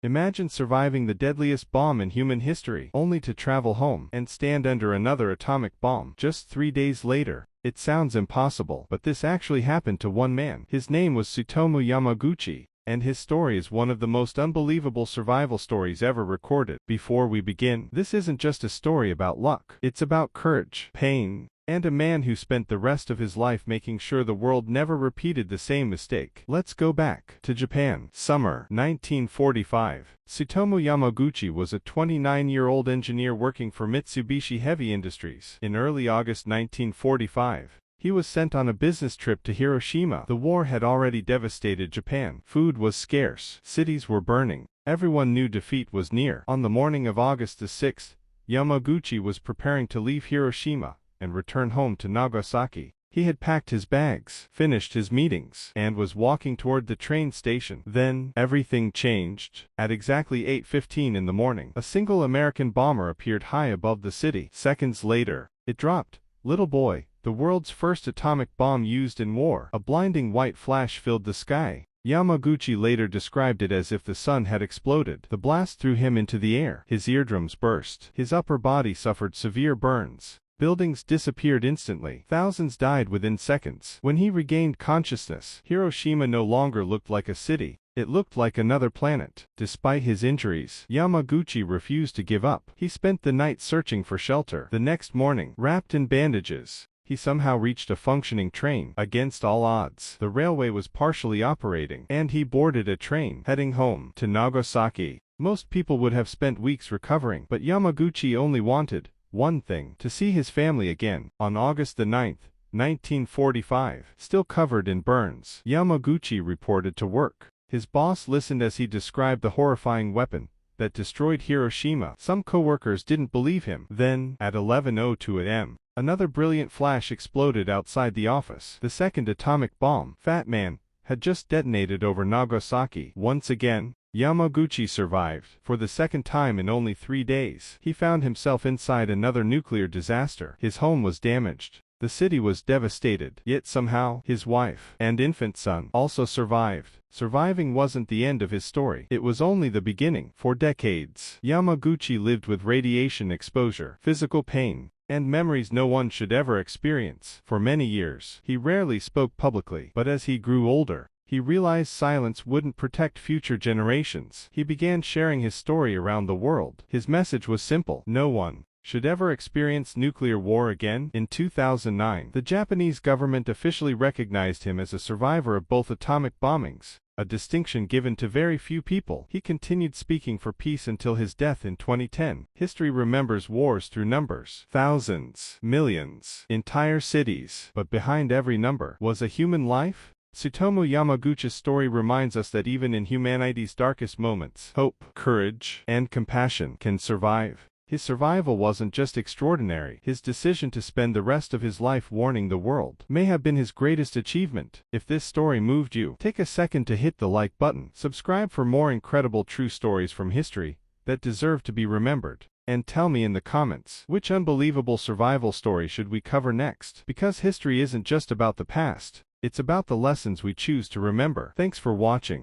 Imagine surviving the deadliest bomb in human history, only to travel home and stand under another atomic bomb just 3 days later. It sounds impossible, but this actually happened to one man. His name was Tsutomu Yamaguchi, and his story is one of the most unbelievable survival stories ever recorded. Before we begin, this isn't just a story about luck. It's about courage, pain, and a man who spent the rest of his life making sure the world never repeated the same mistake. Let's go back to Japan. Summer 1945. Tsutomu Yamaguchi was a 29-year-old engineer working for Mitsubishi Heavy Industries. In early August 1945, he was sent on a business trip to Hiroshima. The war had already devastated Japan. Food was scarce. Cities were burning. Everyone knew defeat was near. On the morning of August the 6th, Yamaguchi was preparing to leave Hiroshima and return home to Nagasaki. He had packed his bags, finished his meetings, and was walking toward the train station. Then, everything changed. At exactly 8:15 in the morning, a single American bomber appeared high above the city. Seconds later, it dropped. Little boy, the world's first atomic bomb used in war. A blinding white flash filled the sky. Yamaguchi later described it as if the sun had exploded. The blast threw him into the air. His eardrums burst. His upper body suffered severe burns. Buildings disappeared instantly. Thousands died within seconds. When he regained consciousness, Hiroshima no longer looked like a city. It looked like another planet. Despite his injuries, Yamaguchi refused to give up. He spent the night searching for shelter. The next morning, wrapped in bandages, he somehow reached a functioning train. Against all odds, the railway was partially operating, and he boarded a train heading home to Nagasaki. Most people would have spent weeks recovering, but Yamaguchi only wanted one thing: to see his family again. On August the 9th, 1945, still covered in burns, Yamaguchi reported to work. His boss listened as he described the horrifying weapon that destroyed Hiroshima. Some coworkers didn't believe him. Then, at 11:02 a.m., another brilliant flash exploded outside the office. The second atomic bomb, Fat Man, had just detonated over Nagasaki. Once again, Yamaguchi survived. For the second time in only 3 days, he found himself inside another nuclear disaster. His home was damaged. The city was devastated. Yet somehow, his wife and infant son also survived. Surviving wasn't the end of his story. It was only the beginning. For decades, Yamaguchi lived with radiation exposure, physical pain, and memories no one should ever experience. For many years, he rarely spoke publicly. But as he grew older, he realized silence wouldn't protect future generations. He began sharing his story around the world. His message was simple: no one should ever experience nuclear war again. In 2009, the Japanese government officially recognized him as a survivor of both atomic bombings, a distinction given to very few people. He continued speaking for peace until his death in 2010. History remembers wars through numbers: thousands, millions, entire cities. But behind every number was a human life. Tsutomu Yamaguchi's story reminds us that even in humanity's darkest moments, hope, courage, and compassion can survive. His survival wasn't just extraordinary. His decision to spend the rest of his life warning the world may have been his greatest achievement. If this story moved you, take a second to hit the like button. Subscribe for more incredible true stories from history that deserve to be remembered. And tell me in the comments, which unbelievable survival story should we cover next? Because history isn't just about the past. It's about the lessons we choose to remember. Thanks for watching.